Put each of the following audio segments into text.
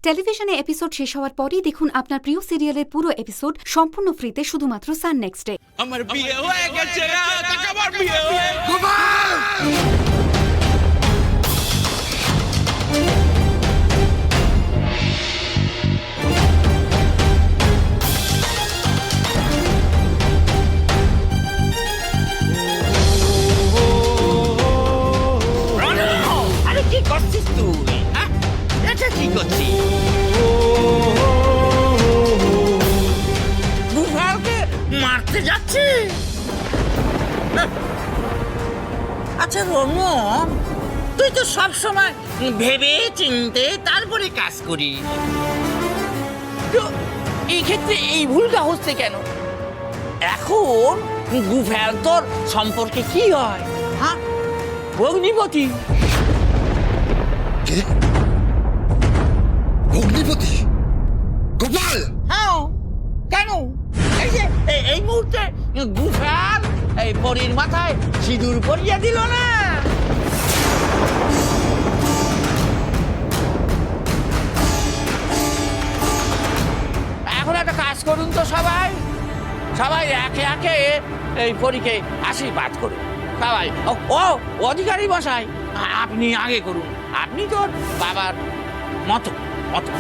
টেলিভিশনে এপিসোড শেষ হওয়ার পরেই দেখুন আপনার প্রিয় সিরিয়ালের পুরো এপিসোড সম্পূর্ণ ফ্রিতে শুধুমাত্র সান নেক্সটে। আমার বিয়ে হয়ে গেছে আমার বিয়ে হয়ে আরে কি করছিস তুই? এটা কি করছিস? বুফালকে মারতে যাচ্ছে? আচ্ছা রমন, তুই তো সব সময় ভেবে চিনতে তারপরে কাজ করিস, তো এই ক্ষেত্রে এই ভুলটা হচ্ছে কেন? এখন বুফাল তোর সম্পর্কে কি হয়? হ্যাঁ, অগ্নিপতি। অগ্নিপতি গোপাল, হ্যাঁ, কেন? এই যে এই মুহূর্তে গুফাল এই পরীর মাথায় সিঁদুর পরিয়ে দিল না? এখন একটা কাজ করুন তো, সবাই সবাই একে একে এই পরীকে আশীর্বাদ করুন। সবাই ও অধিকারী মশাই, আপনি আগে করুন, আপনি তোর বাবার মতো মতো।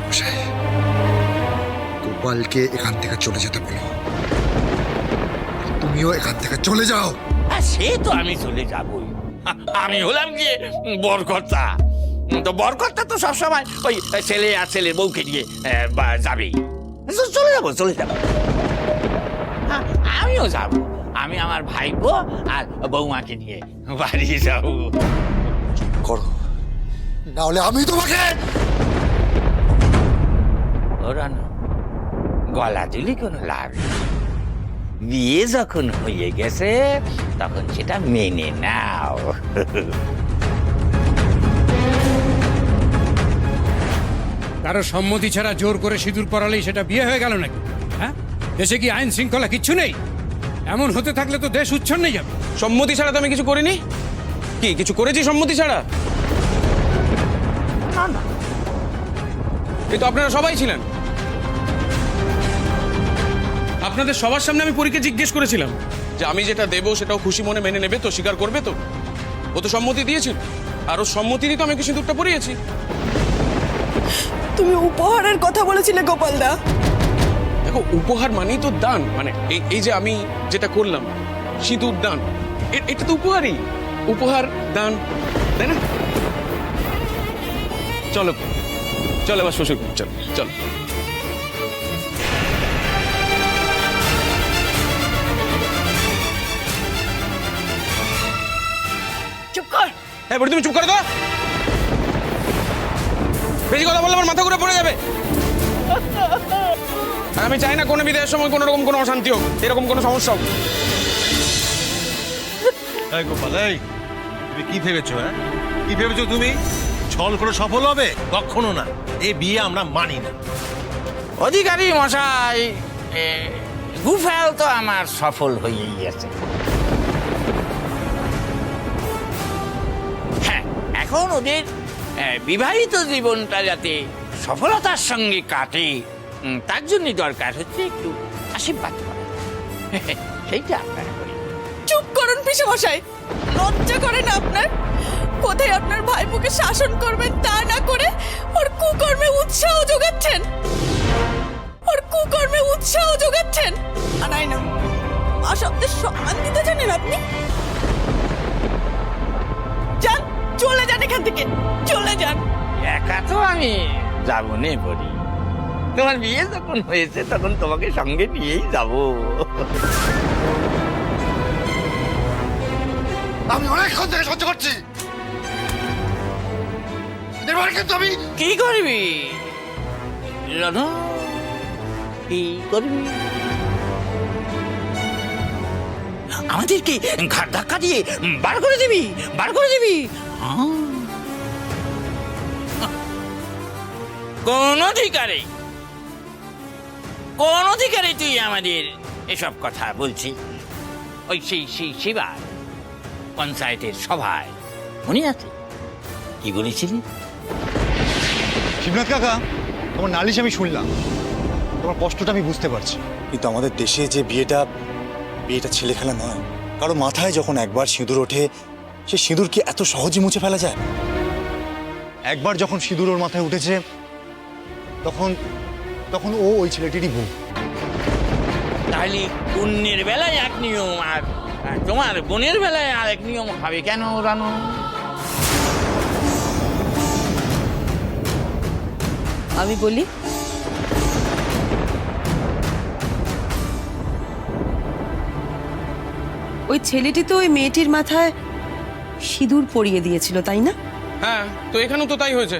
মশাই, গোপালকে এখান থেকে চলে যেতে বলো। তুমিও এখান থেকে চলে যাও। সে তো আমি চলে যাবই, আমি হলাম গিয়ে বরকর্তা। তো বরকর্তা তো সবসময় ওই ছেলে আর ছেলের বউকে নিয়ে যাবেই। চলে যাবো চলে যাবো, আমিও যাব। আমি আমার ভাইপো আর বৌমাকে নিয়ে বাড়ি যাবো। করো, না হলে আমি তোমাকে। ওরা না, গলা দিলি কোনো লাভ নেই। বিয়ে যখন হয়ে গেছে তখন সেটা মেনে নাও। কারো সম্মতি ছাড়া জোর করে সিঁদুর পরালেই সেটা বিয়ে হয়ে গেল নাকি? হ্যাঁ, দেশে কি আইন শৃঙ্খলা কিচ্ছু নেই? এমন হতে থাকলে তো দেশ উচ্ছন্নে যাবে। সম্মতি ছাড়া তো আমি কিছু করিনি। কি কিছু করেছি সম্মতি ছাড়া? না না, এই তো আপনারা সবাই ছিলেন। আপনাদের সবার সামনে আমি পরীকে জিজ্ঞেস করেছিলাম যে আমি যেটা দেবো সেটাও খুশি মনে মেনে নেবে তো, স্বীকার করবে তো? ও তো সম্মতি দিয়েছিল, আর ও সম্মতি দিয়ে তো আমি সিঁদুরটা পরিয়েছি। তুমি উপহারের কথা বলেছিলে গোপালদা। দেখো, উপহার মানেই তো দান, মানে এই যে আমি যেটা করলাম সিঁদুর দান, এটা তো উপহারই। উপহার দান, তাই না? চলো চলো এবার শ্বশুর, চলো চলো। চুপ কর। হ্যাঁ বলি, তুমি চুপ করে দাও। বেশি কথা বললে আমার মাথা ঘুরে পড়ে যাবে। আর আমি চাই না কোনো বিদায়ের সময় কোনো রকম কোনো অশান্তি হোক, এরকম কোনো সমস্যা হোক। এই গোপাল, এই তুমি কি ভেবেছো? হ্যাঁ, কি ভেবেছো তুমি? ছল করে সফল হবে? কখনো না। এই বিয়ে আমরা মানি না। অধিকারী মশাই, গুফাল তো আমার সফল হয়েই গেছে। হ্যাঁ, এখন ওদের বিবাহিত জীবনটা যাতে সফলতার সঙ্গে কাটে, তার জন্য দরকার হচ্ছে একটু আশীর্বাদ করা। সেইটা আপনারা করি। চুপ করুন পিসেমশাই, লজ্জা করে না আপনার? কোথায় আপনার ভাইপোকে শাসন করবেন তা না করে ওর কুকর্মে উৎসাহ যোগাচ্ছেন, ওর কুকর্মে উৎসাহ যোগাচ্ছেন। আনাই না, মা শব্দের সম্মান দিতে জানেন আপনি? যান, চলে যান এখান থেকে, চলে যান। একা তো আমি যাবো নে বলি, তোমার বিয়ে যখন হয়েছে তখন তোমাকে সঙ্গে নিয়েই যাবো। আমি অনেকক্ষণ থেকে সহ্য করছি। এবার কিন্তু আমি কি করবি রনো? কি করবি? আমাদেরকে ঘাট ধাক্কা দিয়ে বার করে দিবি, বার করে দিবি? কোন অধিকারে, কোন অধিকারে তুই আমাদের এসব কথা বলছিস? ওই সেই শিবা পঞ্চায়েতের সভায় মনে আছে কি বলেছিলি? শিবনাথ কাকা, তোমার নালিশ আমি শুনলাম, তোমার কষ্টটা আমি বুঝতে পারছি, কিন্তু আমাদের দেশে যে বিয়েটা ছেলে খেলা নয়। কারো মাথায় যখন একবার সিঁদুর ওঠে, সে সিঁদুর কি এত সহজে মুছে ফেলা যায়? একবার যখন সিঁদুর ওর মাথায় উঠেছে, তখন ও ওই ছেলেটিরই বউ। তাহলে পুণ্যের বেলায় এক নিয়ম আর তোমার বোনের বেলায় আর এক নিয়ম হবে কেন রানু? আমি বলি, ওই ছেলেটি তো ওই মেয়েটির মাথায় সিঁদুর পরিয়ে দিয়েছিল, তাই না? হ্যাঁ, তো এখানেও তো তাই হয়েছে।